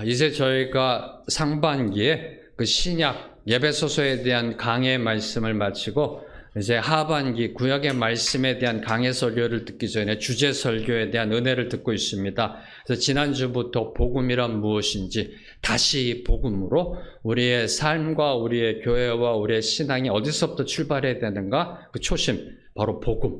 이제 저희가 상반기에 그 신약 예배소서에 대한 강해 말씀을 마치고 이제 하반기 구약의 말씀에 대한 강해 설교를 듣기 전에 주제 설교에 대한 은혜를 듣고 있습니다. 그래서 지난주부터 복음이란 무엇인지 다시 복음으로 우리의 삶과 우리의 교회와 우리의 신앙이 어디서부터 출발해야 되는가? 그 초심, 바로 복음.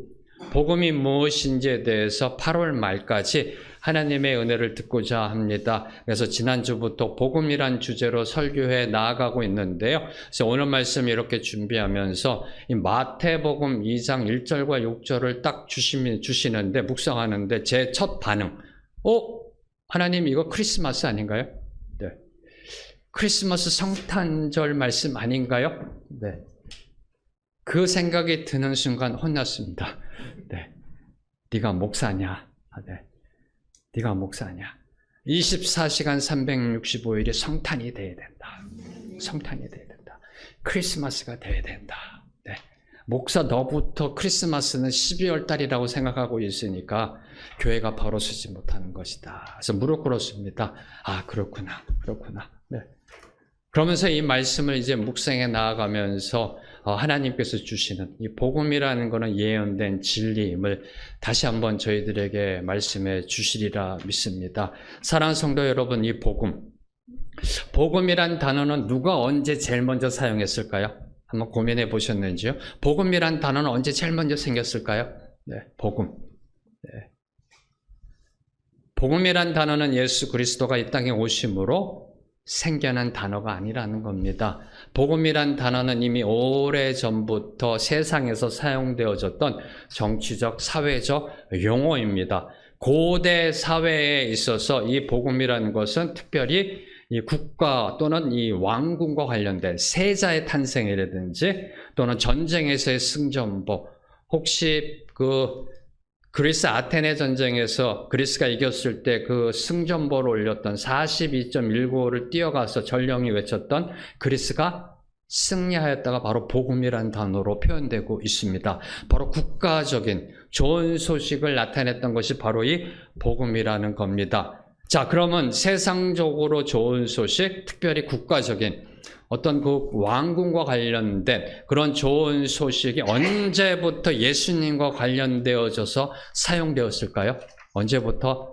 복음이 무엇인지에 대해서 8월 말까지 하나님의 은혜를 듣고자 합니다. 그래서 지난주부터 복음이란 주제로 설교해 나아가고 있는데요. 그래서 오늘 말씀 이렇게 준비하면서 이 마태복음 2장 1절과 6절을 딱 주시는데 묵상하는데 제 첫 반응, 하나님 이거 크리스마스 아닌가요? 네. 크리스마스 성탄절 말씀 아닌가요? 네. 그 생각이 드는 순간 혼났습니다. 네. 네가 목사냐? 네. 네가 목사냐? 24시간 365일이 성탄이 돼야 된다. 성탄이 돼야 된다. 크리스마스가 돼야 된다. 네. 목사 너부터 크리스마스는 12월 달이라고 생각하고 있으니까 교회가 바로 서지 못하는 것이다. 그래서 무릎 꿇었습니다. 그렇구나. 네. 그러면서 이 말씀을 이제 묵상해 나아가면서 하나님께서 주시는 이 복음이라는 것은 예언된 진리임을 다시 한번 저희들에게 말씀해 주시리라 믿습니다. 사랑하는 성도 여러분, 이 복음이란 단어는 누가 언제 제일 먼저 사용했을까요? 한번 고민해 보셨는지요? 복음이란 단어는 언제 제일 먼저 생겼을까요? 네, 복음. 네. 복음이란 단어는 예수 그리스도가 이 땅에 오심으로 생겨난 단어가 아니라는 겁니다. 복음이란 단어는 이미 오래전부터 세상에서 사용되어졌던 정치적, 사회적 용어입니다. 고대 사회에 있어서 이 복음이라는 것은 특별히 이 국가 또는 이 왕궁과 관련된 세자의 탄생이라든지 또는 전쟁에서의 승전보, 혹시 그리스 아테네 전쟁에서 그리스가 이겼을 때 그 승전보를 올렸던 42.195를 뛰어가서 전령이 외쳤던 그리스가 승리하였다가 바로 복음이라는 단어로 표현되고 있습니다. 바로 국가적인 좋은 소식을 나타냈던 것이 바로 이 복음이라는 겁니다. 자, 그러면 세상적으로 좋은 소식, 특별히 국가적인 어떤 그 왕궁과 관련된 그런 좋은 소식이 언제부터 예수님과 관련되어져서 사용되었을까요? 언제부터?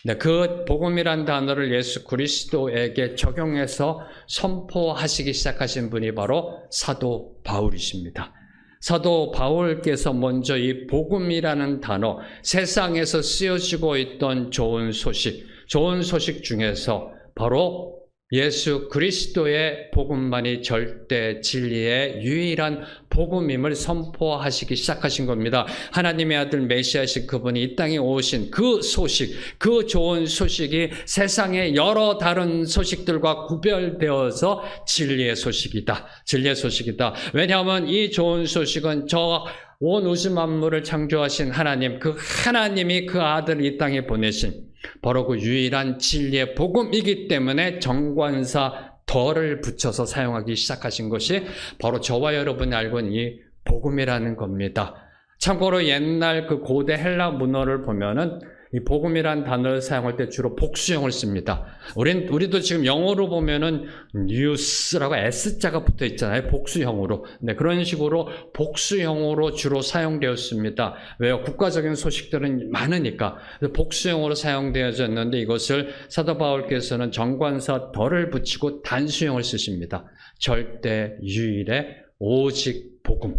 네, 그 복음이란 단어를 예수 그리스도에게 적용해서 선포하시기 시작하신 분이 바로 사도 바울이십니다. 사도 바울께서 먼저 이 복음이라는 단어, 세상에서 쓰여지고 있던 좋은 소식 중에서 바로 예수 그리스도의 복음만이 절대 진리의 유일한 복음임을 선포하시기 시작하신 겁니다. 하나님의 아들 메시아신 그분이 이 땅에 오신 그 소식, 그 좋은 소식이 세상의 여러 다른 소식들과 구별되어서 진리의 소식이다. 진리의 소식이다. 왜냐하면 이 좋은 소식은 저 온 우주 만물을 창조하신 하나님, 그 하나님이 그 아들을 이 땅에 보내신 바로 그 유일한 진리의 복음이기 때문에 정관사 덜을 붙여서 사용하기 시작하신 것이 바로 저와 여러분이 알고 있는 이 복음이라는 겁니다. 참고로 옛날 그 고대 헬라 문어를 보면은 이 복음이란 단어를 사용할 때 주로 복수형을 씁니다. 우리도 지금 영어로 보면은 news라고 S자가 붙어 있잖아요. 복수형으로. 네, 그런 식으로 복수형으로 주로 사용되었습니다. 왜요? 국가적인 소식들은 많으니까. 복수형으로 사용되어졌는데 이것을 사도 바울께서는 정관사 덜을 붙이고 단수형을 쓰십니다. 절대 유일의 오직 복음.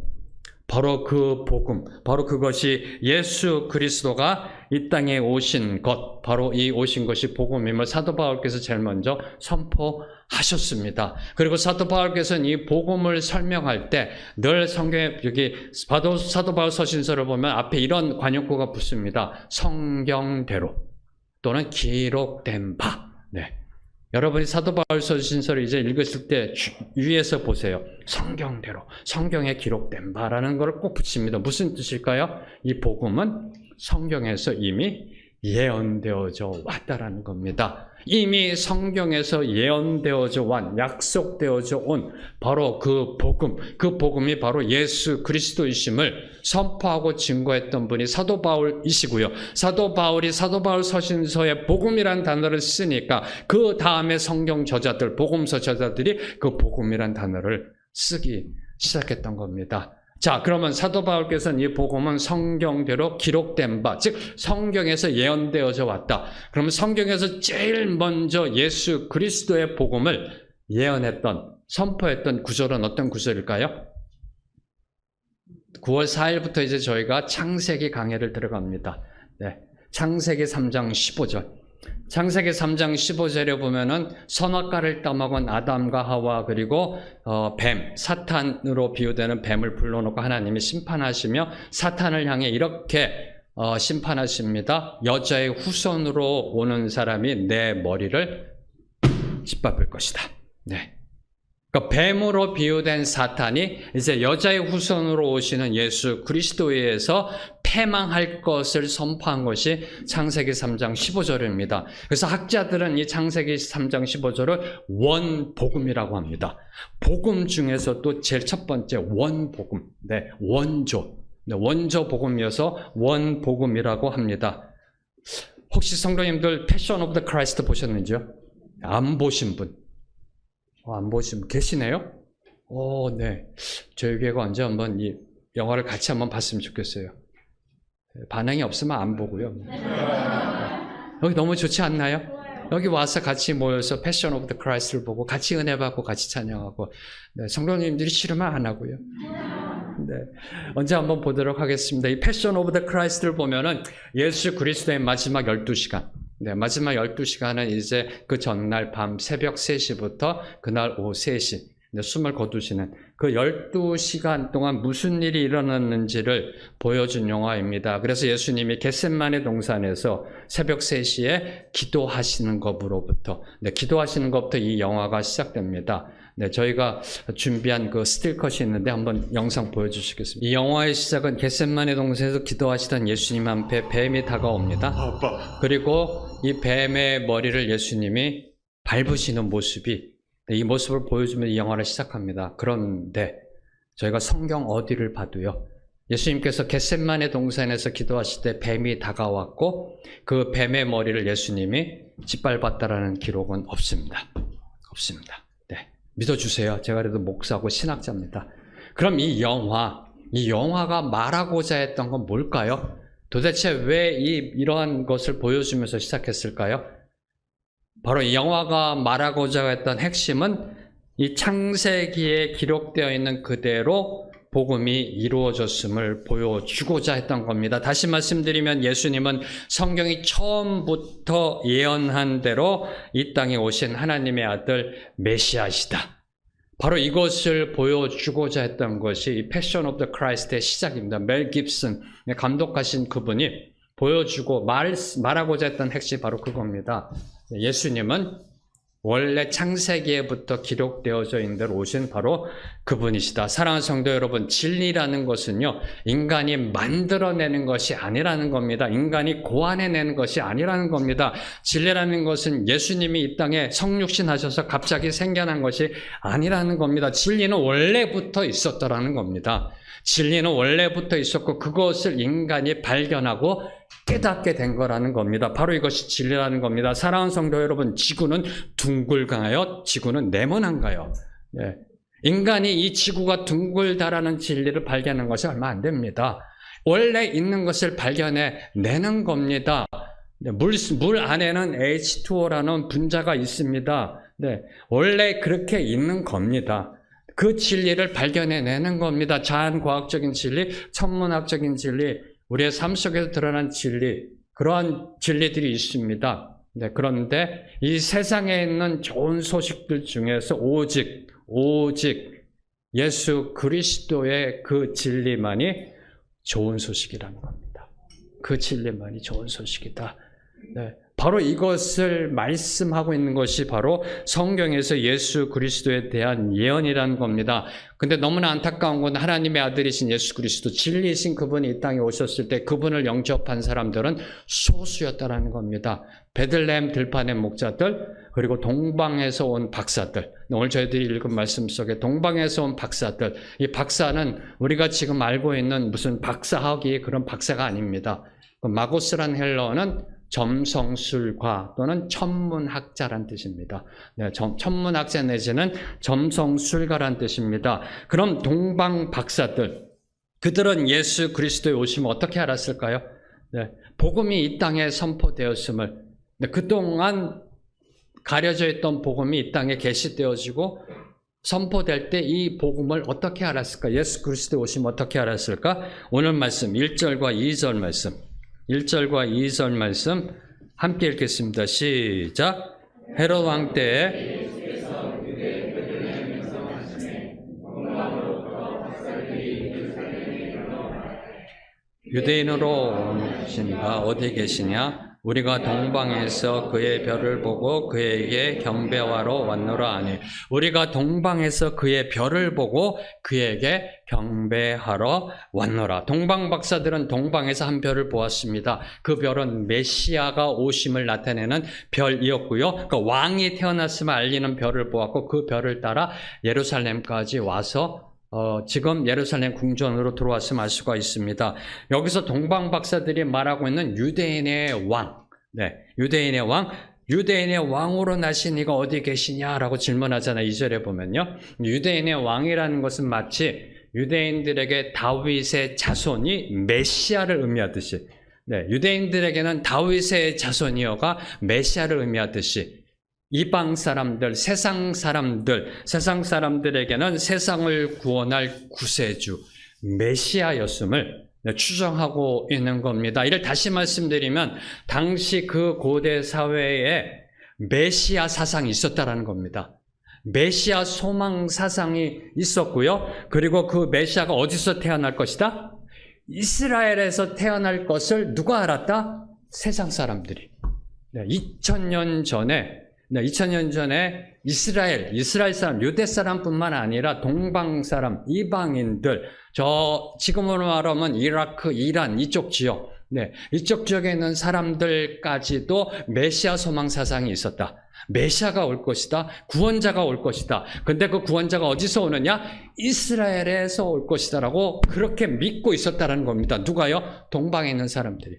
바로 그 복음, 바로 그것이 예수 그리스도가 이 땅에 오신 것, 바로 이 오신 것이 복음임을 사도 바울께서 제일 먼저 선포하셨습니다. 그리고 사도 바울께서는 이 복음을 설명할 때 늘 성경에 여기 사도 바울 서신서를 보면 앞에 이런 관용구가 붙습니다. 성경대로 또는 기록된 바. 네. 여러분이 사도 바울 서신서를 이제 읽으실 때 위에서 보세요. 성경대로, 성경에 기록된 바라는 걸 꼭 붙입니다. 무슨 뜻일까요? 이 복음은 성경에서 이미 예언되어져 왔다라는 겁니다. 이미 성경에서 예언되어져 온, 약속되어져 온 바로 그 복음이 바로 예수 그리스도이심을 선포하고 증거했던 분이 사도 바울이시고요. 사도 바울이 사도 바울 서신서에 복음이란 단어를 쓰니까 그 다음에 성경 저자들, 복음서 저자들이 그 복음이란 단어를 쓰기 시작했던 겁니다. 자, 그러면 사도 바울께서는 이 복음은 성경대로 기록된 바, 즉 성경에서 예언되어져 왔다. 그러면 성경에서 제일 먼저 예수 그리스도의 복음을 예언했던, 선포했던 구절은 어떤 구절일까요? 9월 4일부터 이제 저희가 창세기 강해를 들어갑니다. 네, 창세기 3장 15절. 창세기 3장 15절에 보면은 선악과를 따먹은 아담과 하와 그리고 뱀, 사탄으로 비유되는 뱀을 불러놓고 하나님이 심판하시며 사탄을 향해 이렇게 심판하십니다. 여자의 후손으로 오는 사람이 내 머리를 짓밟을 것이다. 네. 그러니까 뱀으로 비유된 사탄이 이제 여자의 후손으로 오시는 예수 그리스도에 의해서 패망할 것을 선포한 것이 창세기 3장 15절입니다. 그래서 학자들은 이 창세기 3장 15절을 원복음이라고 합니다. 복음 중에서도 제일 첫 번째 원복음, 네, 원조, 네, 원조 복음이어서 원복음이라고 합니다. 혹시 성도님들 패션 오브 더 크라이스트 보셨는지요? 안 보신 분? 안 보신 분 계시네요? 네. 저희 교회가 언제 한번 이 영화를 같이 한번 봤으면 좋겠어요. 반응이 없으면 안 보고요. 여기 너무 좋지 않나요? 여기 와서 같이 모여서 패션 오브 더 크라이스트를 보고 같이 은혜 받고 같이 찬양하고, 네, 성도님들이 싫으면 안 하고요. 네, 언제 한번 보도록 하겠습니다. 이 패션 오브 더 크라이스트를 보면은 예수 그리스도의 마지막 12시간, 네, 마지막 12시간은 이제 그 전날 밤 새벽 3시부터 그날 오후 3시, 네, 숨을 거두시는 그 12시간 동안 무슨 일이 일어났는지를 보여준 영화입니다. 그래서 예수님이 겟셋마네 동산에서 새벽 3시에 기도하시는 것으로부터, 네, 기도하시는 것부터 이 영화가 시작됩니다. 네, 저희가 준비한 그 스틸컷이 있는데 한번 영상 보여주시겠습니다. 이 영화의 시작은 겟셋마네 동산에서 기도하시던 예수님 앞에 뱀이 다가옵니다. 그리고 이 뱀의 머리를 예수님이 밟으시는 모습이, 이 모습을 보여주면 이 영화를 시작합니다. 그런데 저희가 성경 어디를 봐도요, 예수님께서 겟셋마네 동산에서 기도하실 때 뱀이 다가왔고 그 뱀의 머리를 예수님이 짓밟았다라는 기록은 없습니다. 없습니다. 네, 믿어주세요. 제가 그래도 목사고 신학자입니다. 그럼 이 영화가 말하고자 했던 건 뭘까요? 도대체 왜 이러한 것을 보여주면서 시작했을까요? 바로 이 영화가 말하고자 했던 핵심은 이 창세기에 기록되어 있는 그대로 복음이 이루어졌음을 보여주고자 했던 겁니다. 다시 말씀드리면 예수님은 성경이 처음부터 예언한 대로 이 땅에 오신 하나님의 아들 메시아시다. 바로 이것을 보여주고자 했던 것이 이 패션 오브 더 크라이스트의 시작입니다. 멜 깁슨 감독하신 그분이 보여주고 말하고자 했던 핵심이 바로 그겁니다. 예수님은 원래 창세기에부터 기록되어져 있는 대로 오신 바로 그분이시다. 사랑하는 성도 여러분, 진리라는 것은요, 인간이 만들어내는 것이 아니라는 겁니다. 인간이 고안해내는 것이 아니라는 겁니다. 진리라는 것은 예수님이 이 땅에 성육신 하셔서 갑자기 생겨난 것이 아니라는 겁니다. 진리는 원래부터 있었더라는 겁니다. 진리는 원래부터 있었고 그것을 인간이 발견하고 깨닫게 된 거라는 겁니다. 바로 이것이 진리라는 겁니다. 사랑하는 성도 여러분, 지구는 둥글까요? 지구는 네모난가요? 예. 인간이 이 지구가 둥글다라는 진리를 발견한 것이 얼마 안 됩니다. 원래 있는 것을 발견해내는 겁니다. 네, 물 안에는 H2O라는 분자가 있습니다. 네, 원래 그렇게 있는 겁니다. 그 진리를 발견해내는 겁니다. 자연과학적인 진리, 천문학적인 진리, 우리의 삶 속에서 드러난 진리, 그러한 진리들이 있습니다. 네, 그런데 이 세상에 있는 좋은 소식들 중에서 오직 예수 그리스도의 그 진리만이 좋은 소식이라는 겁니다. 그 진리만이 좋은 소식이다. 네, 바로 이것을 말씀하고 있는 것이 바로 성경에서 예수 그리스도에 대한 예언이라는 겁니다. 근데 너무나 안타까운 건 하나님의 아들이신 예수 그리스도, 진리이신 그분이 이 땅에 오셨을 때 그분을 영접한 사람들은 소수였다라는 겁니다. 베들레헴 들판의 목자들, 그리고 동방에서 온 박사들. 오늘 저희들이 읽은 말씀 속에 동방에서 온 박사들. 이 박사는 우리가 지금 알고 있는 무슨 박사학위 그런 박사가 아닙니다. 마고스란 헬러어는 점성술가 또는 천문학자란 뜻입니다. 네, 천문학자 내지는 점성술가란 뜻입니다. 그럼 동방 박사들, 그들은 예수 그리스도의 오심을 어떻게 알았을까요? 네, 복음이 이 땅에 선포되었음을, 네, 그동안 가려져 있던 복음이 이 땅에 계시되어지고 선포될 때 이 복음을 어떻게 알았을까? 예수 그리스도의 오심을 어떻게 알았을까? 오늘 말씀 1절과 2절 말씀, 1절과 2절 말씀 함께 읽겠습니다. 시작. 헤롯 왕 때에 유대인으로 오신 이가 어디 계시냐? 우리가 동방에서 그의 별을 보고 그에게 경배하러 왔노라 하니, 우리가 동방에서 그의 별을 보고 그에게 경배하러 왔노라. 동방 박사들은 동방에서 한 별을 보았습니다. 그 별은 메시아가 오심을 나타내는 별이었고요. 그러니까 왕이 태어났음을 알리는 별을 보았고, 그 별을 따라 예루살렘까지 와서 지금 예루살렘 궁전으로 들어왔음을 알 수가 있습니다. 여기서 동방 박사들이 말하고 있는 유대인의 왕, 네, 유대인의 왕, 유대인의 왕으로 나신 이가 어디 계시냐라고 질문하잖아요. 2절에 보면요. 유대인의 왕이라는 것은 마치 유대인들에게 다윗의 자손이 메시아를 의미하듯이, 네, 유대인들에게는 다윗의 자손이어가 메시아를 의미하듯이, 이방 사람들, 세상 사람들에게는 세상을 구원할 구세주, 메시아였음을 추정하고 있는 겁니다. 이를 다시 말씀드리면 당시 그 고대 사회에 메시아 사상이 있었다라는 겁니다. 메시아 소망 사상이 있었고요. 그리고 그 메시아가 어디서 태어날 것이다? 이스라엘에서 태어날 것을 누가 알았다? 세상 사람들이. 2000년 전에 이스라엘 사람, 유대 사람뿐만 아니라 동방 사람, 이방인들, 지금으로 말하면 이라크, 이란 이쪽 지역, 네, 이쪽 지역에 있는 사람들까지도 메시아 소망 사상이 있었다. 메시아가 올 것이다. 구원자가 올 것이다. 근데 그 구원자가 어디서 오느냐? 이스라엘에서 올 것이다라고 그렇게 믿고 있었다라는 겁니다. 누가요? 동방에 있는 사람들이.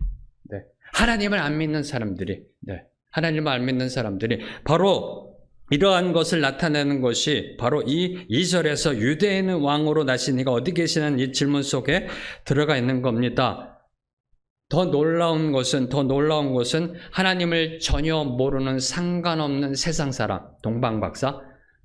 네. 하나님을 안 믿는 사람들이. 네. 하나님을 안 믿는 사람들이 바로 이러한 것을 나타내는 것이 바로 이 2절에서 유대인의 왕으로 나신 이가 어디 계시는 이 질문 속에 들어가 있는 겁니다. 더 놀라운 것은 하나님을 전혀 모르는 상관없는 세상 사람, 동방 박사,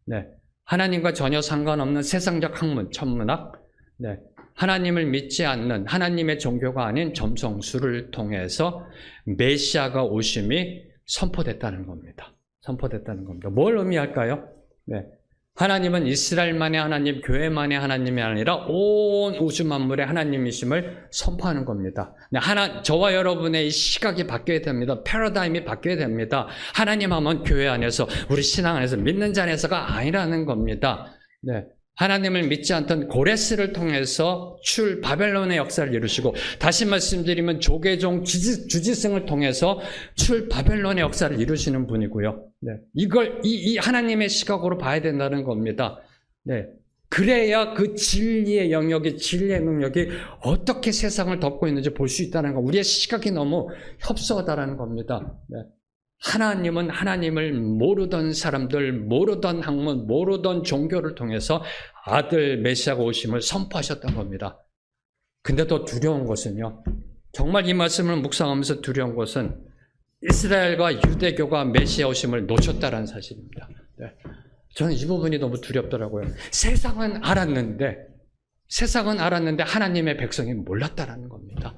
네, 하나님과 전혀 상관없는 세상적 학문, 천문학, 네, 하나님을 믿지 않는 하나님의 종교가 아닌 점성술을 통해서 메시아가 오심이 선포됐다는 겁니다. 뭘 의미할까요? 네. 하나님은 이스라엘만의 하나님, 교회만의 하나님이 아니라 온 우주 만물의 하나님이심을 선포하는 겁니다. 네. 저와 여러분의 이 시각이 바뀌어야 됩니다. 패러다임이 바뀌어야 됩니다. 하나님 하면 교회 안에서, 우리 신앙 안에서, 믿는 자 안에서가 아니라는 겁니다. 네. 하나님을 믿지 않던 고레스를 통해서 바벨론의 역사를 이루시고, 다시 말씀드리면 조계종 주지승을 통해서 바벨론의 역사를 이루시는 분이고요. 네. 이걸 이 하나님의 시각으로 봐야 된다는 겁니다. 네. 그래야 그 진리의 영역이, 진리의 능력이 어떻게 세상을 덮고 있는지 볼 수 있다는 거. 우리의 시각이 너무 협소하다는 겁니다. 네. 하나님은 하나님을 모르던 사람들, 모르던 학문, 모르던 종교를 통해서 아들 메시아가 오심을 선포하셨던 겁니다. 근데 더 두려운 것은요, 정말 이 말씀을 묵상하면서 두려운 것은 이스라엘과 유대교가 메시아 오심을 놓쳤다는 사실입니다. 네. 저는 이 부분이 너무 두렵더라고요. 세상은 알았는데 하나님의 백성이 몰랐다는 겁니다.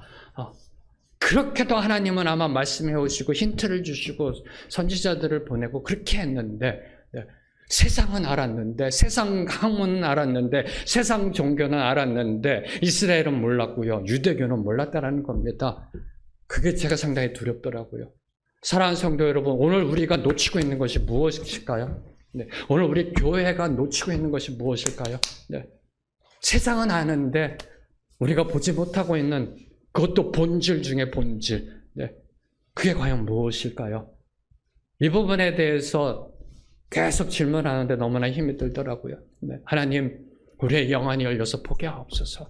그렇게도 하나님은 아마 말씀해 오시고 힌트를 주시고 선지자들을 보내고 그렇게 했는데, 네, 세상은 알았는데, 세상 학문은 알았는데, 세상 종교는 알았는데 이스라엘은 몰랐고요, 유대교는 몰랐다라는 겁니다. 그게 제가 상당히 두렵더라고요. 사랑하는 성도 여러분, 오늘 우리가 놓치고 있는 것이 무엇일까요? 네. 오늘 우리 교회가 놓치고 있는 것이 무엇일까요? 네. 세상은 아는데 우리가 보지 못하고 있는 그것도 본질 중에 본질. 네. 그게 과연 무엇일까요? 이 부분에 대해서 계속 질문하는데 너무나 힘이 들더라고요. 네. 하나님, 우리의 영안이 열려서 보게 하옵소서.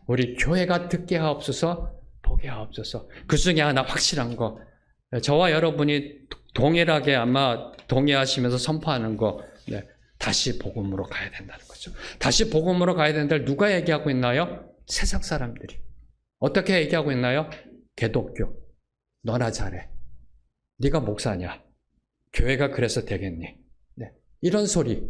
우리 교회가 듣게 하옵소서. 보게 하옵소서. 그 중에 하나 확실한 거, 저와 여러분이 동일하게 아마 동의하시면서 선포하는 거, 네. 다시 복음으로 가야 된다는 거죠. 다시 복음으로 가야 된다를 누가 얘기하고 있나요? 세상 사람들이. 어떻게 얘기하고 있나요? 개독교. 너나 잘해. 네가 목사냐? 교회가 그래서 되겠니? 네. 이런 소리.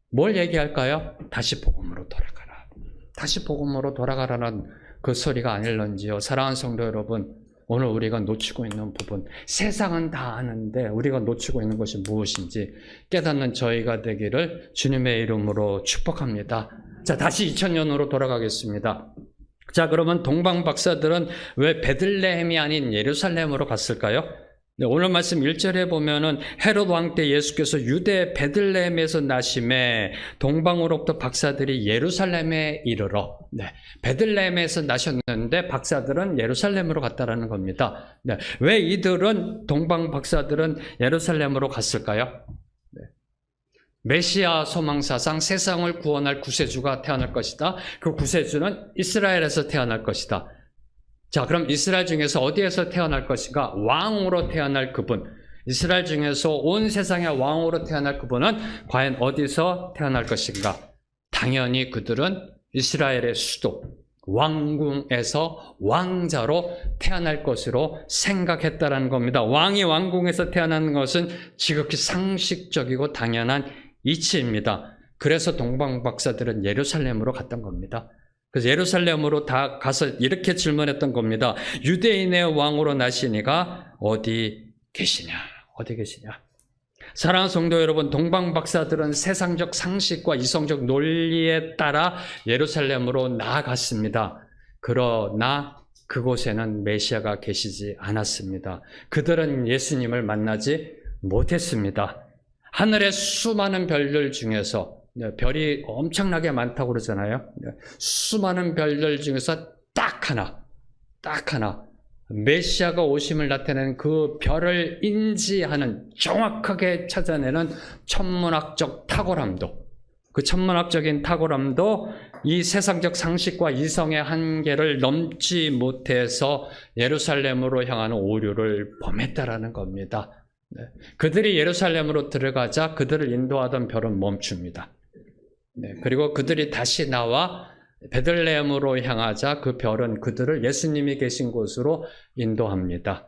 뭘 얘기할까요? 다시 복음으로 돌아가라. 다시 복음으로 돌아가라는 그 소리가 아닐런지요. 사랑하는 성도 여러분, 오늘 우리가 놓치고 있는 부분, 세상은 다 아는데 우리가 놓치고 있는 것이 무엇인지 깨닫는 저희가 되기를 주님의 이름으로 축복합니다. 자, 다시 2000년으로 돌아가겠습니다. 자, 그러면 동방 박사들은 왜 베들레헴이 아닌 예루살렘으로 갔을까요? 네, 오늘 말씀 1절에 보면은 헤롯 왕 때 예수께서 유대 베들레헴에서 나심에 동방으로부터 박사들이 예루살렘에 이르러, 네, 베들레헴에서 나셨는데 박사들은 예루살렘으로 갔다라는 겁니다. 네, 왜 이들은 동방 박사들은 예루살렘으로 갔을까요? 네, 메시아 소망사상, 세상을 구원할 구세주가 태어날 것이다. 그 구세주는 이스라엘에서 태어날 것이다. 자, 그럼 이스라엘 중에서 어디에서 태어날 것인가? 왕으로 태어날 그분. 이스라엘 중에서 온 세상의 왕으로 태어날 그분은 과연 어디서 태어날 것인가? 당연히 그들은 이스라엘의 수도, 왕궁에서 왕자로 태어날 것으로 생각했다라는 겁니다. 왕이 왕궁에서 태어나는 것은 지극히 상식적이고 당연한 이치입니다. 그래서 동방 박사들은 예루살렘으로 갔던 겁니다. 그래서 예루살렘으로 다 가서 이렇게 질문했던 겁니다. 유대인의 왕으로 나시니가 어디 계시냐? 어디 계시냐? 사랑하는 성도 여러분, 동방 박사들은 세상적 상식과 이성적 논리에 따라 예루살렘으로 나아갔습니다. 그러나 그곳에는 메시아가 계시지 않았습니다. 그들은 예수님을 만나지 못했습니다. 하늘의 수많은 별들 중에서, 별이 엄청나게 많다고 그러잖아요. 수많은 별들 중에서 딱 하나, 메시아가 오심을 나타내는 그 별을 인지하는, 정확하게 찾아내는 천문학적 탁월함도, 그 천문학적인 탁월함도 이 세상적 상식과 이성의 한계를 넘지 못해서 예루살렘으로 향하는 오류를 범했다라는 겁니다. 네. 그들이 예루살렘으로 들어가자 그들을 인도하던 별은 멈춥니다. 네. 그리고 그들이 다시 나와 베들레헴으로 향하자 그 별은 그들을 예수님이 계신 곳으로 인도합니다.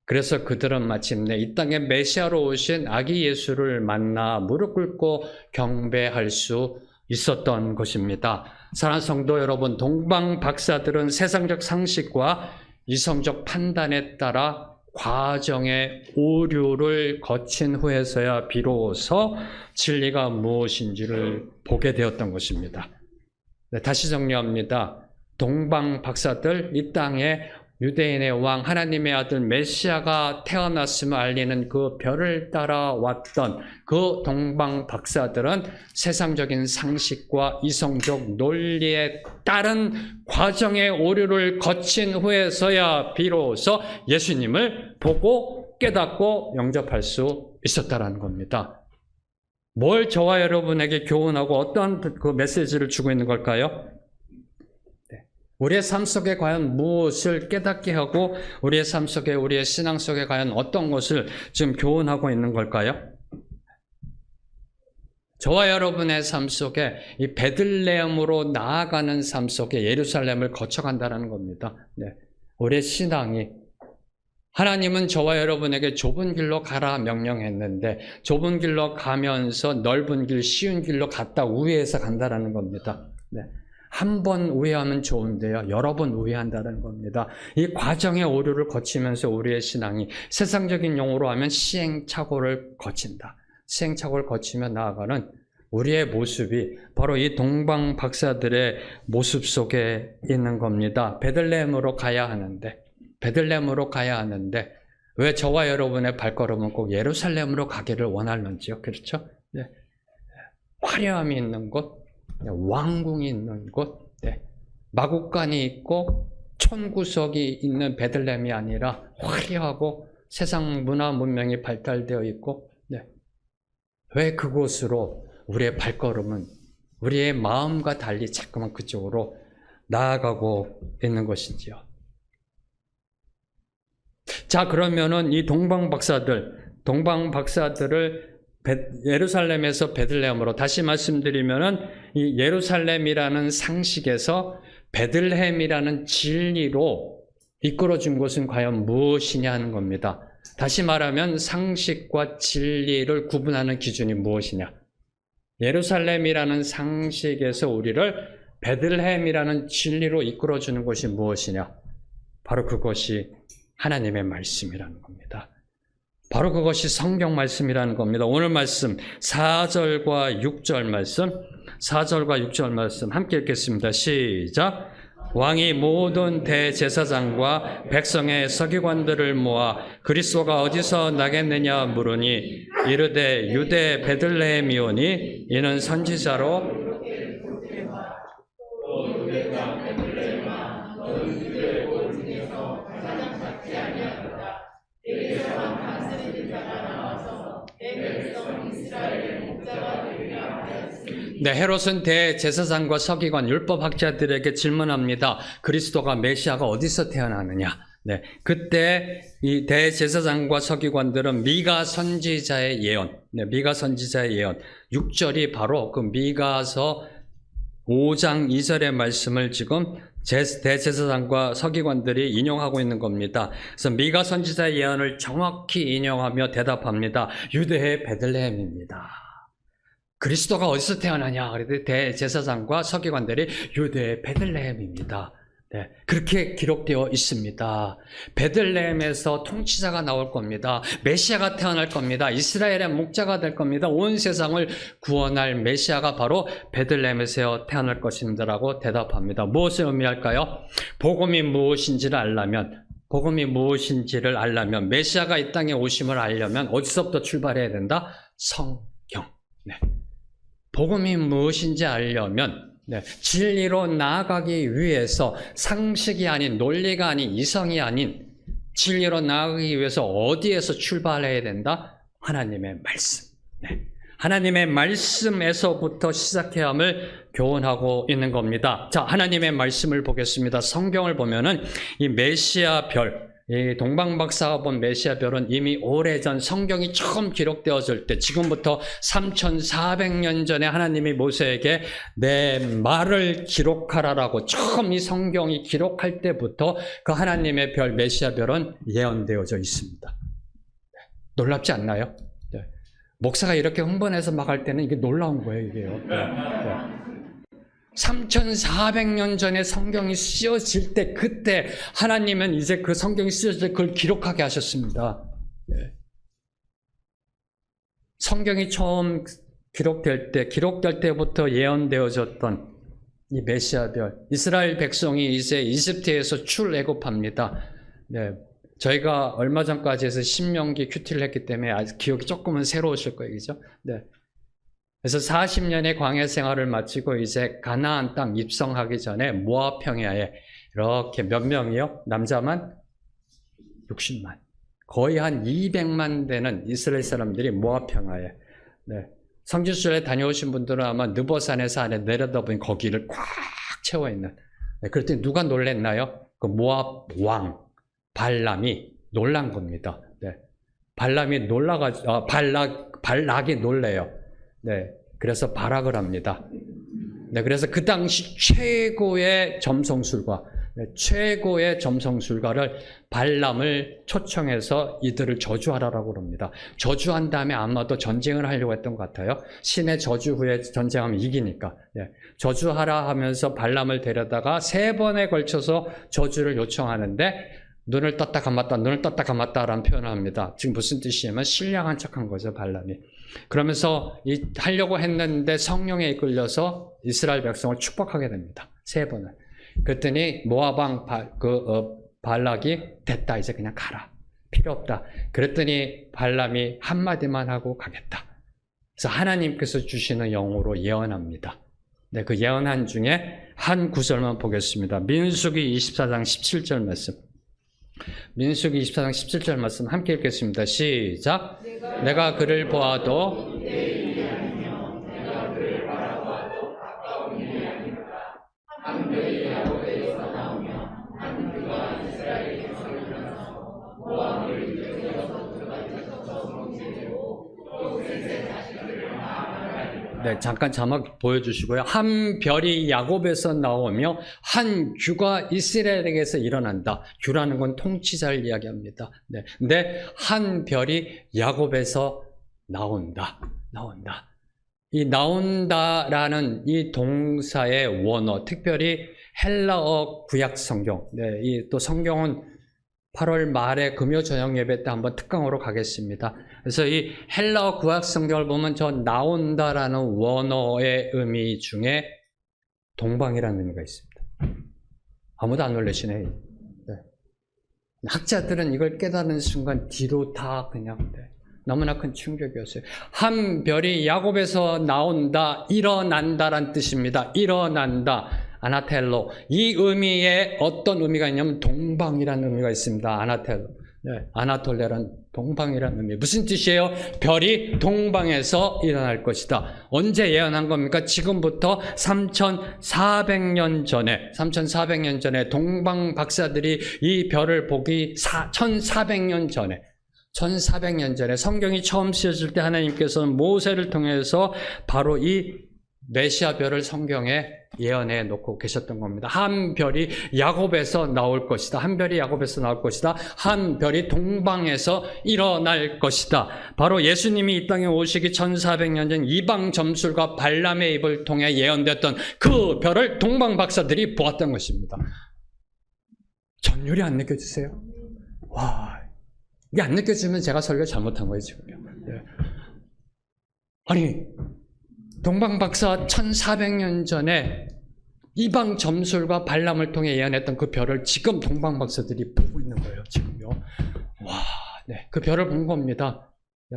그래서 그들은 마침내 이 땅에 메시아로 오신 아기 예수를 만나 무릎 꿇고 경배할 수 있었던 것입니다. 사랑하는 성도 여러분, 동방 박사들은 세상적 상식과 이성적 판단에 따라 과정의 오류를 거친 후에서야 비로소 진리가 무엇인지를 보게 되었던 것입니다. 네, 다시 정리합니다. 동방 박사들, 이 땅에 유대인의 왕, 하나님의 아들 메시아가 태어났음을 알리는 그 별을 따라왔던 그 동방 박사들은 세상적인 상식과 이성적 논리에 따른 과정의 오류를 거친 후에서야 비로소 예수님을 보고 깨닫고 영접할 수 있었다는 겁니다. 뭘 저와 여러분에게 교훈하고 어떠한 그 메시지를 주고 있는 걸까요? 우리의 삶 속에 과연 무엇을 깨닫게 하고 우리의 삶 속에, 우리의 신앙 속에 과연 어떤 것을 지금 교훈하고 있는 걸까요? 저와 여러분의 삶 속에 이 베들레헴으로 나아가는 삶 속에 예루살렘을 거쳐간다는 겁니다. 네. 우리의 신앙이, 하나님은 저와 여러분에게 좁은 길로 가라 명령했는데 좁은 길로 가면서 넓은 길, 쉬운 길로 갔다 우회해서 간다는 겁니다. 네. 한 번 우회하면 좋은데요, 여러 번 우회한다는 겁니다. 이 과정의 오류를 거치면서 우리의 신앙이, 세상적인 용어로 하면 시행착오를 거친다. 시행착오를 거치며 나아가는 우리의 모습이 바로 이 동방 박사들의 모습 속에 있는 겁니다. 베들레헴으로 가야 하는데 왜 저와 여러분의 발걸음은 꼭 예루살렘으로 가기를 원하는지요? 그렇죠? 네. 화려함이 있는 곳, 왕궁이 있는 곳, 네. 마국간이 있고 촌구석이 있는 베들레헴이 아니라 화려하고 세상 문화 문명이 발달되어 있고, 네. 왜 그곳으로 우리의 발걸음은 우리의 마음과 달리 자꾸만 그쪽으로 나아가고 있는 것인지요? 자, 그러면은 이 동방 박사들을 예루살렘에서 베들레헴으로, 다시 말씀드리면은 이 예루살렘이라는 상식에서 베들레헴이라는 진리로 이끌어준 것은 과연 무엇이냐 하는 겁니다. 다시 말하면 상식과 진리를 구분하는 기준이 무엇이냐? 예루살렘이라는 상식에서 우리를 베들레헴이라는 진리로 이끌어주는 것이 무엇이냐? 바로 그것이 하나님의 말씀이라는 겁니다. 바로 그것이 성경 말씀이라는 겁니다. 오늘 말씀 4절과 6절 말씀, 4절과 6절 말씀 함께 읽겠습니다. 시작. 왕이 모든 대제사장과 백성의 서기관들을 모아 그리스도가 어디서 나겠느냐 물으니 이르되 유대 베들레헴이오니 이는 선지자로 네, 헤롯은 대제사장과 서기관, 율법학자들에게 질문합니다. 그리스도가 메시아가 어디서 태어나느냐? 네, 그때 이 대제사장과 서기관들은 미가 선지자의 예언, 미가 선지자의 예언, 6절이 바로 그 미가서 5장 2절의 말씀을 지금 대제사장과 서기관들이 인용하고 있는 겁니다. 그래서 미가 선지자의 예언을 정확히 인용하며 대답합니다. 유대의 베들레헴입니다. 그리스도가 어디서 태어나냐? 그랬더니 대제사장과 서기관들이 유대의 베들레헴입니다. 네, 그렇게 기록되어 있습니다. 베들레헴에서 통치자가 나올 겁니다. 메시아가 태어날 겁니다. 이스라엘의 목자가 될 겁니다. 온 세상을 구원할 메시아가 바로 베들레헴에서 태어날 것입니다라고 대답합니다. 무엇을 의미할까요? 복음이 무엇인지를 알려면 메시아가 이 땅에 오심을 알려면 어디서부터 출발해야 된다? 성경. 네. 복음이 무엇인지 알려면 진리로 나아가기 위해서 상식이 아닌, 논리가 아닌, 이성이 아닌 진리로 나아가기 위해서 어디에서 출발해야 된다? 하나님의 말씀. 하나님의 말씀에서부터 시작해야 함을 교훈하고 있는 겁니다. 자, 하나님의 말씀을 보겠습니다. 성경을 보면은 이 메시아 별, 이 동방박사가 본 메시아 별은 이미 오래전 성경이 처음 기록되어질 때, 지금부터 3400년 전에 하나님이 모세에게 내 말을 기록하라라고 처음 이 성경이 기록할 때부터 그 하나님의 별, 메시아 별은 예언되어져 있습니다. 놀랍지 않나요? 네. 목사가 이렇게 흥분해서 막 할 때는 이게 놀라운 거예요, 이게요. 네. 3400년 전에 성경이 쓰여질 때, 그때 하나님은 이제 그 성경이 쓰여질 때 그걸 기록하게 하셨습니다. 네. 성경이 처음 기록될 때부터 예언되어졌던 이 메시아별, 이스라엘 백성이 이제 이집트에서 출애굽합니다. 네. 저희가 얼마 전까지 해서 신명기 큐티를 했기 때문에 아직 기억이 조금은 새로우실 거예요, 그죠? 네. 그래서 40년의 광야 생활을 마치고 이제 가나안 땅 입성하기 전에 모압 평야에 이렇게 몇 명이요? 남자만 60만. 거의 한 200만 되는 이스라엘 사람들이 모압 평야에. 네. 성지순례 다녀오신 분들은 아마 느보산에서 안에 내려다보니 거기를 꽉 채워 있는. 네. 그랬더니 누가 놀랬나요? 그 모압 왕 발람이 놀란 겁니다. 네. 발람이 발락이 놀래요. 네, 그래서 발악을 합니다. 네, 그래서 그 당시 최고의 점성술가를 발람을 초청해서 이들을 저주하라라고 합니다. 저주한 다음에 아마도 전쟁을 하려고 했던 것 같아요. 신의 저주 후에 전쟁하면 이기니까. 네, 저주하라 하면서 발람을 데려다가 3번에 걸쳐서 저주를 요청하는데 눈을 떴다 감았다라는 표현을 합니다. 지금 무슨 뜻이냐면 신령한 척한 거죠, 발람이. 그러면서 하려고 했는데 성령에 이끌려서 이스라엘 백성을 축복하게 됩니다. 3번을. 그랬더니 모압 왕 발락이 됐다, 이제 그냥 가라. 필요 없다. 그랬더니 발람이 한마디만 하고 가겠다. 그래서 하나님께서 주시는 영으로 예언합니다. 네, 그 예언한 중에 한 구절만 보겠습니다. 민수기 24장 17절 말씀. 민수기 24장 17절 말씀 함께 읽겠습니다. 시작. 내가 그를 보아도 네, 잠깐 자막 보여주시고요. 한 별이 야곱에서 나오며 한 규가 이스라엘에게서 일어난다. 규라는 건 통치자를 이야기합니다. 네, 근데 한 별이 야곱에서 나온다. 이 나온다라는 이 동사의 원어, 특별히 헬라어 구약 성경. 네, 이 또 성경은 8월 말에 금요 저녁 예배 때 한번 특강으로 가겠습니다. 그래서 이 헬라어 구약 성경을 보면 저 나온다라는 원어의 의미 중에 동방이라는 의미가 있습니다. 아무도 안 놀라시네. 네. 학자들은 이걸 깨달은 순간 뒤로 다 그냥 너무나 큰 충격이었어요. 한 별이 야곱에서 나온다, 일어난다란 뜻입니다. 일어난다. 아나텔로. 이 의미에 어떤 의미가 있냐면 동방이라는 의미가 있습니다. 아나텔로. 네, 아나톨레란 동방이라는 의미. 무슨 뜻이에요? 별이 동방에서 일어날 것이다. 언제 예언한 겁니까? 지금부터 3,400년 전에 동방 박사들이 이 별을 보기 1,400년 전에 성경이 처음 쓰여질 때 하나님께서는 모세를 통해서 바로 이 메시아 별을 성경에 예언해 놓고 계셨던 겁니다. 한 별이 야곱에서 나올 것이다. 한 별이 동방에서 일어날 것이다. 바로 예수님이 이 땅에 오시기 1400년 전 이방 점술과 발람의 입을 통해 예언됐던 그 별을 동방 박사들이 보았던 것입니다. 전율이 안 느껴지세요? 와, 이게 안 느껴지면 제가 설교 잘못한 거예요, 지금요. 네. 아니, 동방박사 1400년 전에 이방 점술과 발람을 통해 예언했던 그 별을 지금 동방박사들이 보고 있는 거예요, 지금요. 와, 네. 그 별을 본 겁니다.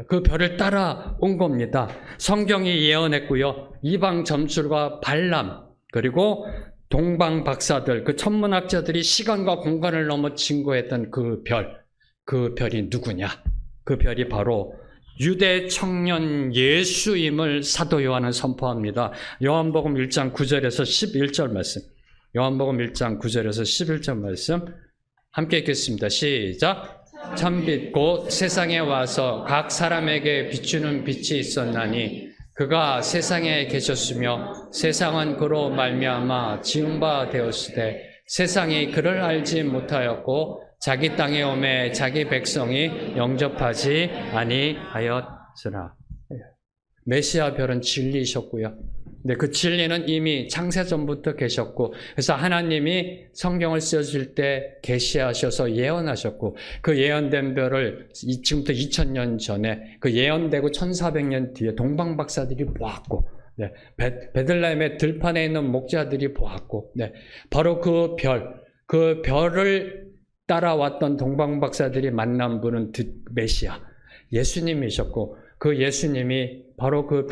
그 별을 따라온 겁니다. 성경이 예언했고요. 이방 점술과 발람, 그리고 동방박사들, 그 천문학자들이 시간과 공간을 넘어 증거했던 그 별이 누구냐? 그 별이 바로 유대 청년 예수임을 사도 요한은 선포합니다. 요한복음 1장 9절에서 11절 말씀. 요한복음 1장 9절에서 11절 말씀 함께 읽겠습니다. 시작. 참빛 곧 세상에 와서 각 사람에게 비추는 빛이 있었나니 그가 세상에 계셨으며 세상은 그로 말미암아 지은 바 되었으되 세상이 그를 알지 못하였고 자기 땅에 오매 자기 백성이 영접하지 아니하였으나. 메시아 별은 진리이셨고요. 근데 그 진리는 이미 창세전부터 계셨고, 그래서 하나님이 성경을 쓰실 때 계시하셔서 예언하셨고, 그 예언된 별을 지금부터 2000년 전에 그 예언되고 1400년 뒤에 동방박사들이 보았고, 네, 베들레헴의 들판에 있는 목자들이 보았고, 네, 바로 그 별을 따라왔던 동방박사들이 만난 분은 메시아, 예수님이셨고, 그 예수님이 바로 그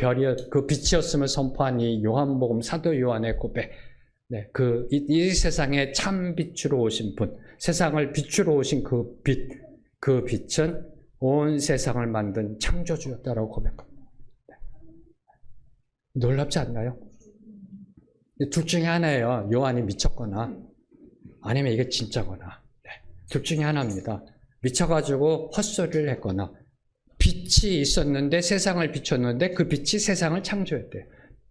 빛이었음을 선포한 이 요한복음 사도 요한의 고백. 네, 이 세상에 참 빛으로 오신 분, 세상을 빛으로 오신 그 빛은 온 세상을 만든 창조주였다라고 고백합니다. 네. 놀랍지 않나요? 둘 중에 하나예요. 요한이 미쳤거나, 아니면 이게 진짜거나. 둘 중에 하나입니다. 미쳐가지고 헛소리를 했거나 빛이 있었는데 세상을 비췄는데 그 빛이 세상을 창조했대요.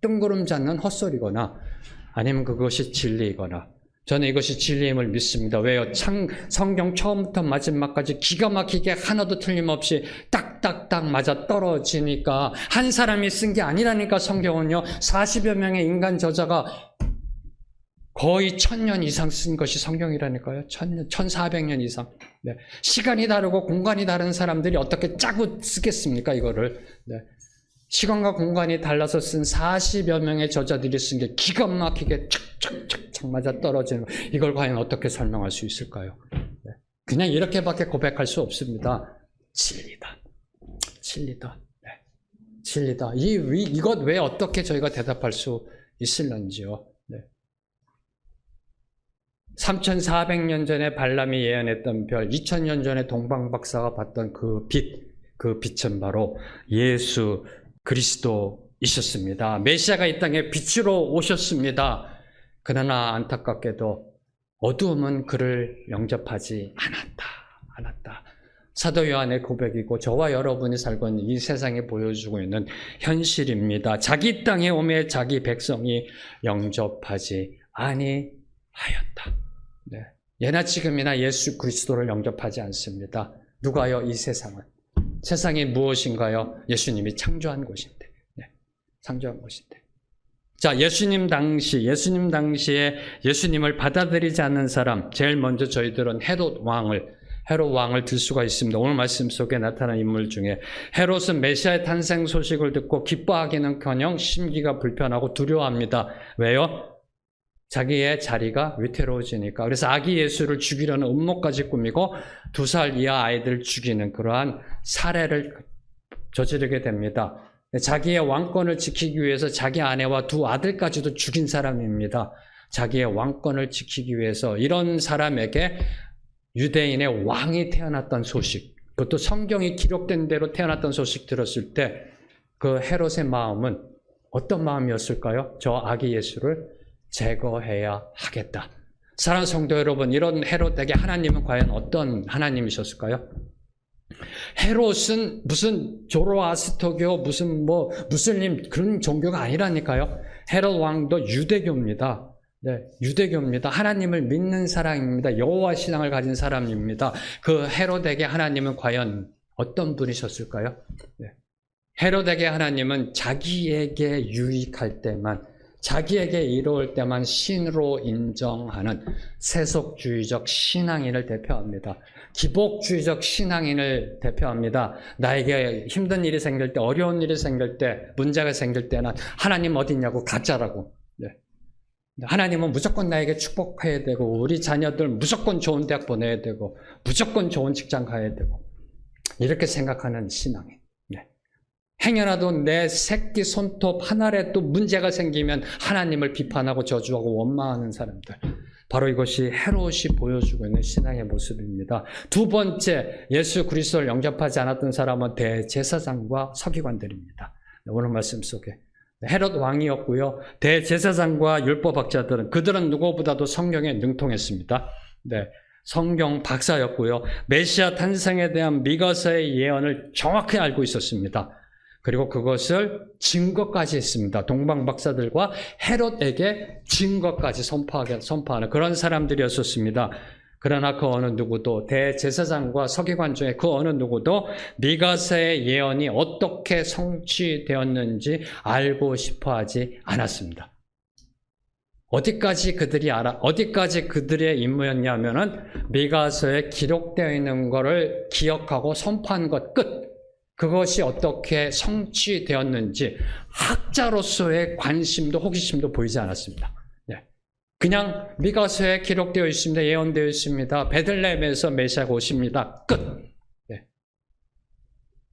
뜬구름 잡는 헛소리거나 아니면 그것이 진리이거나. 저는 이것이 진리임을 믿습니다. 왜요? 성경 처음부터 마지막까지 기가 막히게 하나도 틀림없이 딱딱딱 맞아 떨어지니까 한 사람이 쓴 게 아니라니까. 성경은요 40여 명의 인간 저자가 거의 1000년 이상 쓴 것이 성경이라니까요. 1400년 이상. 네. 시간이 다르고 공간이 다른 사람들이 어떻게 짜고 쓰겠습니까, 이거를. 네. 시간과 공간이 달라서 쓴 40여 명의 저자들이 쓴 게 기가 막히게 착착착착 맞아 떨어지는 거. 이걸 과연 어떻게 설명할 수 있을까요? 네. 그냥 이렇게밖에 고백할 수 없습니다. 진리다. 진리다. 네. 진리다. 이것 왜 어떻게 저희가 대답할 수 있을런지요. 네. 3,400년 전에 발람이 예언했던 별, 2,000년 전에 동방박사가 봤던 그 빛은 바로 예수 그리스도이셨습니다. 메시아가 이 땅에 빛으로 오셨습니다. 그러나 안타깝게도 어두움은 그를 영접하지 않았다. 사도 요한의 고백이고 저와 여러분이 살고 있는 이 세상에 보여주고 있는 현실입니다. 자기 땅에 오매 자기 백성이 영접하지 아니하였다. 네. 예나 지금이나 예수 그리스도를 영접하지 않습니다. 누가요? 이 세상은. 세상이 무엇인가요? 예수님이 창조한 곳인데. 네. 창조한 곳인데. 자, 예수님 당시에 예수님을 받아들이지 않는 사람, 제일 먼저 저희들은 헤롯 왕을 들 수가 있습니다. 오늘 말씀 속에 나타난 인물 중에 헤롯은 메시아의 탄생 소식을 듣고 기뻐하기는커녕 심기가 불편하고 두려워합니다. 왜요? 자기의 자리가 위태로워지니까. 그래서 아기 예수를 죽이려는 음모까지 꾸미고 2살 이하 아이들 죽이는 그러한 살해를 저지르게 됩니다. 자기의 왕권을 지키기 위해서 자기 아내와 2 아들까지도 죽인 사람입니다. 자기의 왕권을 지키기 위해서 이런 사람에게 유대인의 왕이 태어났던 소식, 그것도 성경이 기록된 대로 태어났던 소식 들었을 때 그 헤롯의 마음은 어떤 마음이었을까요? 저 아기 예수를 제거해야 하겠다. 사랑하는 성도 여러분, 이런 헤롯에게 하나님은 과연 어떤 하나님이셨을까요? 헤롯은 무슨 조로아스터교, 무슨 무슬림 그런 종교가 아니라니까요. 헤롯 왕도 유대교입니다. 네, 유대교입니다. 하나님을 믿는 사람입니다. 여호와 신앙을 가진 사람입니다. 그 헤롯에게 하나님은 과연 어떤 분이셨을까요? 네. 헤롯에게 하나님은 자기에게 유익할 때만, 자기에게 이로울 때만 신으로 인정하는 세속주의적 신앙인을 대표합니다. 기복주의적 신앙인을 대표합니다. 나에게 힘든 일이 생길 때, 어려운 일이 생길 때, 문제가 생길 때는 하나님 어디 있냐고 가짜라고. 네. 하나님은 무조건 나에게 축복해야 되고, 우리 자녀들 무조건 좋은 대학 보내야 되고, 무조건 좋은 직장 가야 되고, 이렇게 생각하는 신앙인. 네. 행여라도 내 새끼 손톱 하나라도 문제가 생기면 하나님을 비판하고 저주하고 원망하는 사람들. 바로 이것이 헤롯이 보여주고 있는 신앙의 모습입니다. 2번째, 예수 그리스도를 영접하지 않았던 사람은 대제사장과 서기관들입니다. 오늘 말씀 속에 헤롯 왕이었고요. 대제사장과 율법학자들은 그들은 누구보다도 성경에 능통했습니다. 네, 성경 박사였고요. 메시아 탄생에 대한 미가서의 예언을 정확히 알고 있었습니다. 그리고 그것을 증거까지 했습니다. 동방 박사들과 헤롯에게 증거까지 선포하는 그런 사람들이었었습니다. 그러나 그 어느 누구도, 대제사장과 서기관 중에 그 어느 누구도 미가서의 예언이 어떻게 성취되었는지 알고 싶어 하지 않았습니다. 어디까지 그들의 임무였냐면은 미가서에 기록되어 있는 것을 기억하고 선포한 것 끝. 그것이 어떻게 성취되었는지 학자로서의 관심도 호기심도 보이지 않았습니다. 네. 그냥 미가서에 기록되어 있습니다. 예언되어 있습니다. 베들레헴에서 메시아가 오십니다. 끝. 네.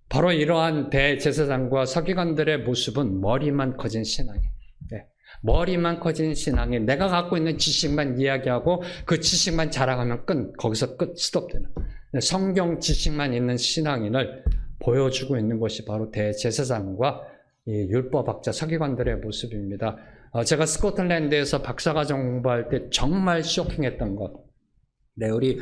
바로 이러한 대제사장과 서기관들의 모습은 머리만 커진 신앙이에요. 네. 머리만 커진 신앙이 내가 갖고 있는 지식만 이야기하고 그 지식만 자랑하면 거기서 스톱되는 성경 지식만 있는 신앙인을 보여주고 있는 것이 바로 대제사장과 율법학자 서기관들의 모습입니다. 제가 스코틀랜드에서 박사과정 공부할 때 정말 쇼킹했던 것. 네, 우리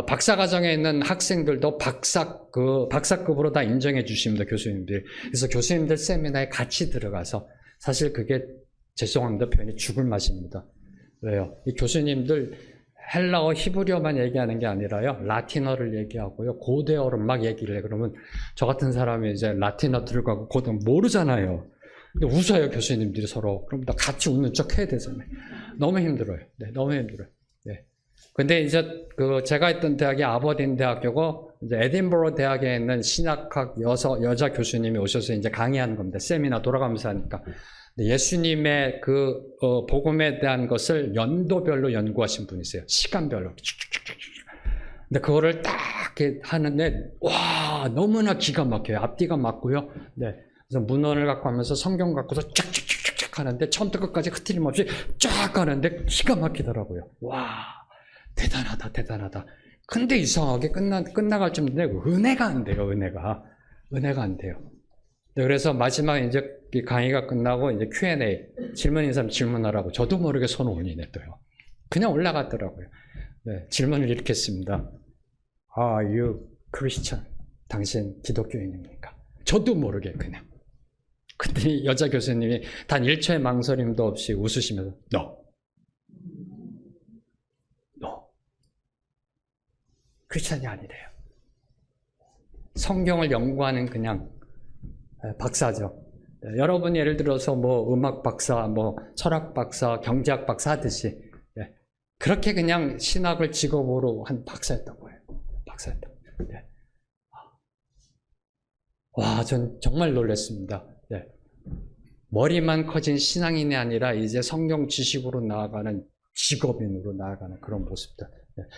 박사과정에 있는 학생들도 박사급으로 다 인정해 주십니다, 교수님들. 그래서 교수님들 세미나에 같이 들어가서 사실 그게 죄송합니다, 표현이 죽을 맛입니다. 왜요? 이 교수님들 헬라어, 히브리어만 얘기하는 게 아니라요, 라틴어를 얘기하고요, 고대어를 막 얘기를 해. 그러면 저 같은 사람이 이제 라틴어 들어가고 고대어 모르잖아요. 근데 웃어요, 교수님들이 서로. 그럼 다 같이 웃는 척 해야 되잖아요. 너무 힘들어요. 네, 너무 힘들어요. 네. 근데 이제 제가 있던 대학이 아버딘 대학교고, 이제 에딘버러 대학에 있는 신학학 여자 교수님이 오셔서 이제 강의하는 겁니다. 세미나 돌아가면서 하니까. 예수님의 복음에 대한 것을 연도별로 연구하신 분이세요. 시간별로. 근데 그거를 딱 이렇게 하는데 와 너무나 기가 막혀요. 앞뒤가 맞고요. 네. 그래서 문헌을 갖고 하면서 성경 갖고서 쫙쫙쫙쫙 하는데 처음부터 끝까지 흐트림없이 쫙 하는데 기가 막히더라고요. 와 대단하다 대단하다. 근데 이상하게 끝나갈 쯤인데 은혜가 안 돼요. 은혜가 안 돼요. 네, 그래서 마지막에 이제 강의가 끝나고 이제 Q&A 질문 있는 사람 질문하라고 저도 모르게 손을 올리네 또요. 그냥 올라갔더라고요. 네, 질문을 이렇게 했습니다. Are you Christian? 당신 기독교인입니까? 저도 모르게 그냥. 근데 여자 교수님이 단 1초의 망설임도 없이 웃으시면서 No. 크리스찬이 아니래요. 성경을 연구하는 그냥 박사죠. 여러분 예를 들어서 뭐 음악 박사, 뭐 철학 박사, 경제학 박사 하듯이 그렇게 그냥 신학을 직업으로 한 박사였던 거예요. 박사였던 거예요. 와, 전 정말 놀랐습니다. 머리만 커진 신앙인이 아니라 이제 성경 지식으로 나아가는 직업인으로 나아가는 그런 모습들.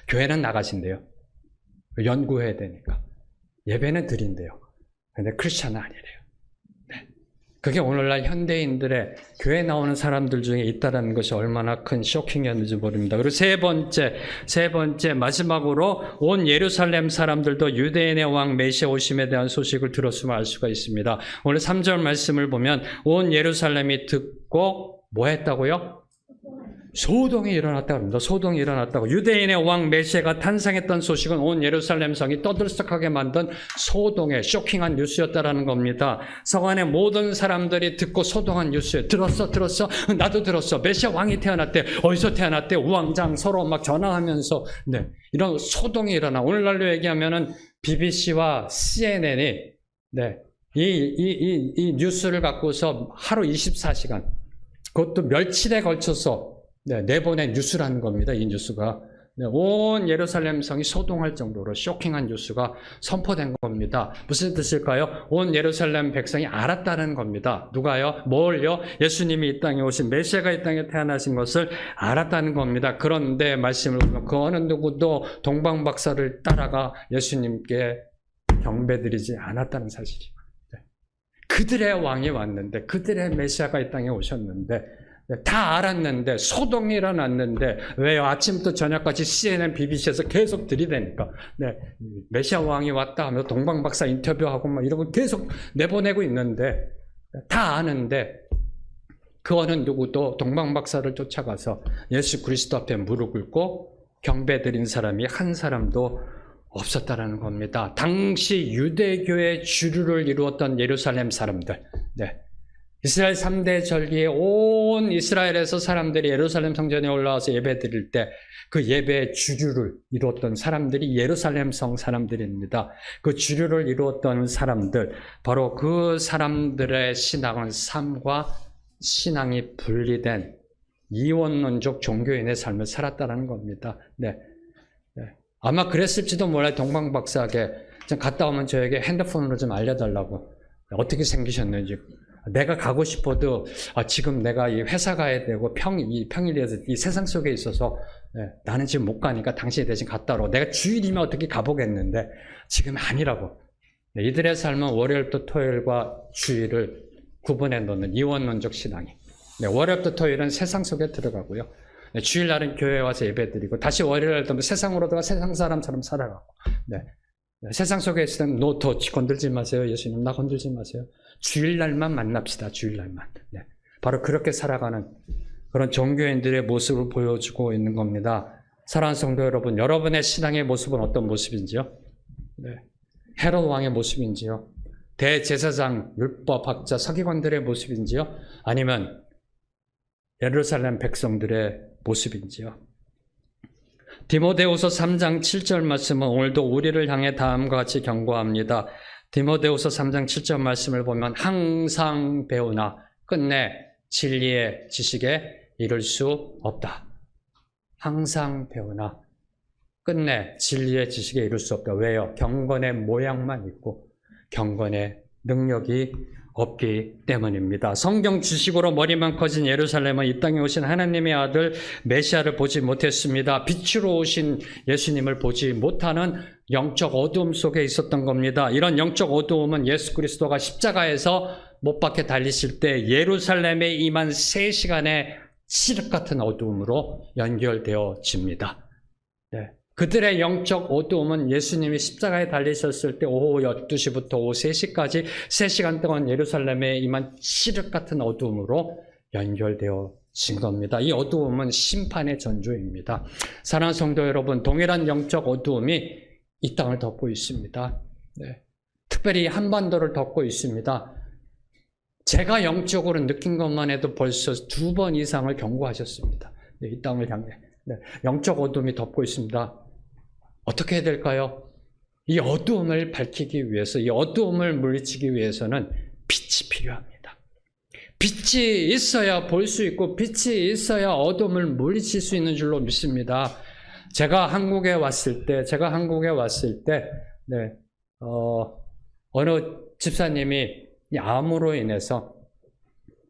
교회는 나가신대요. 연구해야 되니까. 예배는 드린대요. 근데 크리스찬은 아니래요. 그게 오늘날 현대인들의 교회 나오는 사람들 중에 있다는 것이 얼마나 큰 쇼킹이었는지 모릅니다. 그리고 세 번째 마지막으로 온 예루살렘 사람들도 유대인의 왕 메시아 오심에 대한 소식을 들었음을 알 수가 있습니다. 오늘 3절 말씀을 보면 온 예루살렘이 듣고 뭐 했다고요? 소동이 일어났다고 합니다. 소동이 일어났다고. 유대인의 왕 메시아가 탄생했던 소식은 온 예루살렘 성이 떠들썩하게 만든 소동의 쇼킹한 뉴스였다라는 겁니다. 서간의 모든 사람들이 듣고 소동한 뉴스예요. 들었어? 나도 들었어. 메시아 왕이 태어났대. 어디서 태어났대? 우왕좌왕 서로 막 전화하면서 이런 소동이 일어나. 오늘날로 얘기하면은 BBC와 CNN이 이 뉴스를 갖고서 하루 24시간 그것도 며칠에 걸쳐서 내보낸 뉴스라는 겁니다. 이 뉴스가. 온 예루살렘 성이 소동할 정도로 쇼킹한 뉴스가 선포된 겁니다. 무슨 뜻일까요? 온 예루살렘 백성이 알았다는 겁니다. 누가요? 뭘요? 예수님이 이 땅에 오신 메시아가 이 땅에 태어나신 것을 알았다는 겁니다. 그런데 말씀을 보면 그 어느 누구도 동방박사를 따라가 예수님께 경배드리지 않았다는 사실이에요. 그들의 왕이 왔는데 그들의 메시아가 이 땅에 오셨는데 다 알았는데 소동이 일어났는데 왜요? 아침부터 저녁까지 CNN, BBC에서 계속 들이대니까 메시아 왕이 왔다 하면서 동방박사 인터뷰하고 막 이런 거 계속 내보내고 있는데 다 아는데 그 어느 누구도 동방박사를 쫓아가서 예수 그리스도 앞에 무릎 꿇고 경배드린 사람이 한 사람도 없었다라는 겁니다. 당시 유대교의 주류를 이루었던 예루살렘 사람들, 이스라엘 3대 절기에 온 이스라엘에서 사람들이 예루살렘 성전에 올라와서 예배 드릴 때 그 예배의 주류를 이루었던 사람들이 예루살렘 성 사람들입니다. 그 주류를 이루었던 사람들, 바로 그 사람들의 신앙은 삶과 신앙이 분리된 이원론적 종교인의 삶을 살았다는 겁니다. 아마 그랬을지도 몰라요. 동방박사에게 좀 갔다 오면 저에게 핸드폰으로 좀 알려달라고. 어떻게 생기셨는지. 내가 가고 싶어도 지금 내가 이 회사 가야 되고 평일에서 이 세상 속에 있어서 나는 지금 못 가니까 당신이 대신 갔다 오라고. 내가 주일이면 어떻게 가보겠는데 지금 아니라고. 이들의 삶은 월요일부터 토요일과 주일을 구분해 놓는 이원론적 신앙이. 월요일부터 토요일은 세상 속에 들어가고요. 주일날은 교회에 와서 예배드리고 다시 월요일날 되면 세상으로 들어가 세상 사람처럼 살아가고. 세상 속에 있을 때는 no touch, 건들지 마세요. 예수님 나 건들지 마세요. 주일날만 만납시다. 주일날만. 바로 그렇게 살아가는 그런 종교인들의 모습을 보여주고 있는 겁니다. 사랑하는 성도 여러분, 여러분의 신앙의 모습은 어떤 모습인지요? 헤롯 왕의 모습인지요? 대제사장, 율법학자, 서기관들의 모습인지요? 아니면 예루살렘 백성들의 모습인지요? 디모데후서 3장 7절 말씀은 오늘도 우리를 향해 다음과 같이 경고합니다. 디모데후서 3장 7절 말씀을 보면 항상 배우나 끝내 진리의 지식에 이를 수 없다. 항상 배우나 끝내 진리의 지식에 이를 수 없다. 왜요? 경건의 모양만 있고 경건의 능력이 없기 때문입니다. 성경 지식으로 머리만 커진 예루살렘은 이 땅에 오신 하나님의 아들 메시아를 보지 못했습니다. 빛으로 오신 예수님을 보지 못하는 영적 어두움 속에 있었던 겁니다. 이런 영적 어두움은 예수 그리스도가 십자가에서 못 박혀 달리실 때 예루살렘에 임한 3시간의 칠흑 같은 어두움으로 연결되어집니다. 네. 그들의 영적 어두움은 예수님이 십자가에 달리셨을 때 오후 12시부터 오후 3시까지 3시간 동안 예루살렘에 임한 칠흑 같은 어두움으로 연결되어진 겁니다. 이 어두움은 심판의 전조입니다. 사랑하는 성도 여러분, 동일한 영적 어두움이 이 땅을 덮고 있습니다. 네. 특별히 한반도를 덮고 있습니다. 제가 영적으로 느낀 것만 해도 벌써 2번 이상을 경고하셨습니다. 네, 이 땅을 향해. 네, 영적 어둠이 덮고 있습니다. 어떻게 해야 될까요? 이 어두움을 밝히기 위해서, 이 어두움을 물리치기 위해서는 빛이 필요합니다. 빛이 있어야 볼 수 있고 빛이 있어야 어둠을 물리칠 수 있는 줄로 믿습니다. 제가 한국에 왔을 때 네, 어느 집사님이 이 암으로 인해서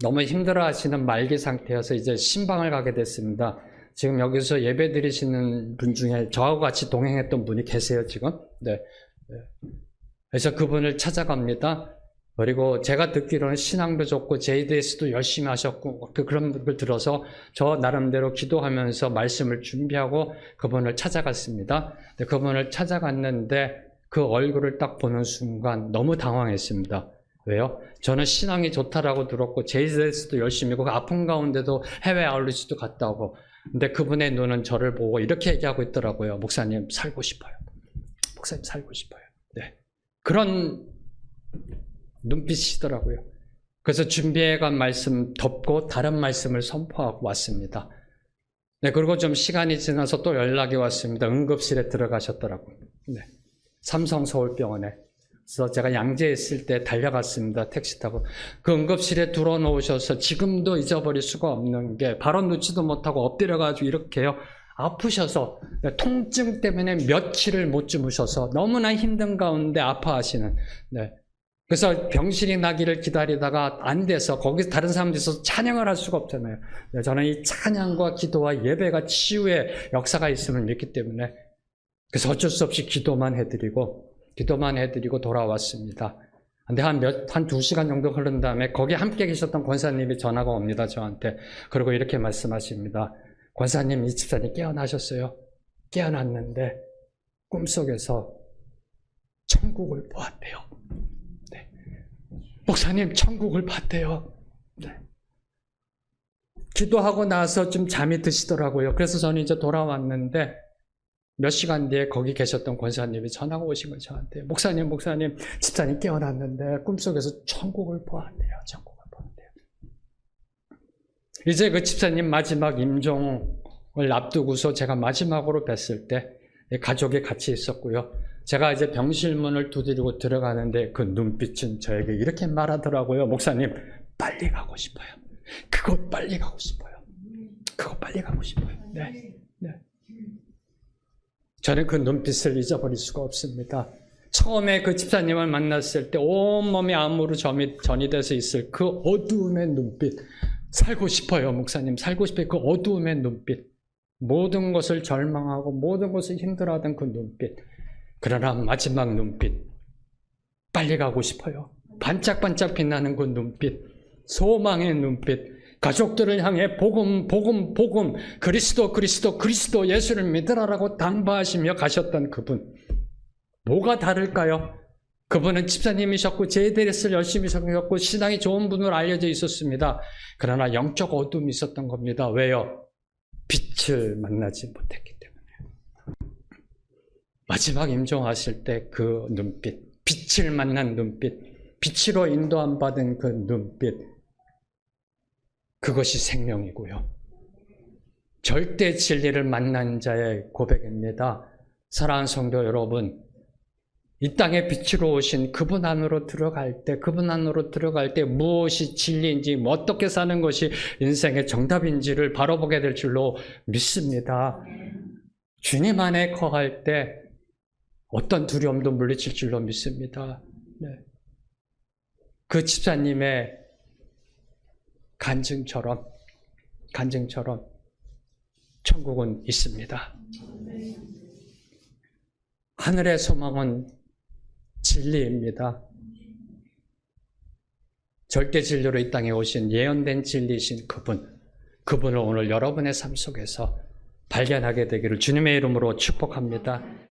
너무 힘들어하시는 말기 상태여서 이제 신방을 가게 됐습니다. 지금 여기서 예배 드리시는 분 중에 저하고 같이 동행했던 분이 계세요, 지금. 네. 그래서 그분을 찾아갑니다. 그리고 제가 듣기로는 신앙도 좋고 JDS도 열심히 하셨고 그런 걸 들어서 저 나름대로 기도하면서 말씀을 준비하고 그분을 찾아갔습니다. 그분을 찾아갔는데 그 얼굴을 딱 보는 순간 너무 당황했습니다. 왜요? 저는 신앙이 좋다라고 들었고 JDS도 열심히 하고 아픈 가운데도 해외 아울리치도 갔다 오고, 근데 그분의 눈은 저를 보고 이렇게 얘기하고 있더라고요. 목사님 살고 싶어요. 목사님 살고 싶어요. 네. 그런 눈빛이더라고요. 그래서 준비해간 말씀 덮고 다른 말씀을 선포하고 왔습니다. 네, 그리고 좀 시간이 지나서 또 연락이 왔습니다. 응급실에 들어가셨더라고요. 네. 삼성 서울병원에. 그래서 제가 양재에 있을 때 달려갔습니다. 택시 타고. 그 응급실에 들어놓으셔서 지금도 잊어버릴 수가 없는 게 바로 눕지도 못하고 엎드려가지고 이렇게요. 아프셔서 통증 때문에 며칠을 못 주무셔서 너무나 힘든 가운데 아파하시는. 네. 그래서 병실이 나기를 기다리다가 안 돼서 거기서 다른 사람들이 있어서 찬양을 할 수가 없잖아요. 네, 저는 이 찬양과 기도와 예배가 치유의 역사가 있음을 믿기 때문에 그래서 어쩔 수 없이 기도만 해드리고 돌아왔습니다. 근데 한 2시간 정도 흐른 다음에 거기 함께 계셨던 권사님이 전화가 옵니다, 저한테. 그리고 이렇게 말씀하십니다. 권사님, 이 집사님 깨어나셨어요. 깨어났는데 꿈속에서 천국을 보았대요. 네. 목사님, 천국을 봤대요. 네. 기도하고 나서 좀 잠이 드시더라고요. 그래서 저는 이제 돌아왔는데 몇 시간 뒤에 거기 계셨던 권사님이 전화가 오신 거예요, 저한테. 목사님, 집사님 깨어났는데 꿈속에서 천국을 보았대요. 천국을 보았대요. 이제 그 집사님 마지막 임종을 앞두고서 제가 마지막으로 뵀을 때 가족이 같이 있었고요. 제가 이제 병실 문을 두드리고 들어가는데 그 눈빛은 저에게 이렇게 말하더라고요. 목사님, 빨리 가고 싶어요. 그곳 빨리 가고 싶어요. 그곳 빨리 가고 싶어요. 네. 네. 저는 그 눈빛을 잊어버릴 수가 없습니다. 처음에 그 집사님을 만났을 때 온몸이 암으로 전이 돼서 있을 그 어두움의 눈빛. 살고 싶어요, 목사님. 살고 싶어요. 그 어두움의 눈빛. 모든 것을 절망하고 모든 것을 힘들어하던 그 눈빛. 그러나 마지막 눈빛. 빨리 가고 싶어요. 반짝반짝 빛나는 그 눈빛. 소망의 눈빛. 가족들을 향해 복음, 그리스도 예수를 믿으라라고 당부하시며 가셨던 그분. 뭐가 다를까요? 그분은 집사님이셨고 JDS를 열심히 섬겼고 신앙이 좋은 분으로 알려져 있었습니다. 그러나 영적 어둠이 있었던 겁니다. 왜요? 빛을 만나지 못했기 때문에. 마지막 임종하실 때 그 눈빛, 빛을 만난 눈빛, 빛으로 인도함 받은 그 눈빛, 그것이 생명이고요. 절대 진리를 만난 자의 고백입니다. 사랑하는 성도 여러분, 이 땅에 빛으로 오신 그분 안으로 들어갈 때 무엇이 진리인지, 어떻게 사는 것이 인생의 정답인지를 바로 보게 될 줄로 믿습니다. 주님 안에 거할 때 어떤 두려움도 물리칠 줄로 믿습니다. 네. 그 집사님의 간증처럼 천국은 있습니다. 하늘의 소망은 진리입니다. 절대 진리로 이 땅에 오신 예언된 진리이신 그분을 오늘 여러분의 삶 속에서 발견하게 되기를 주님의 이름으로 축복합니다.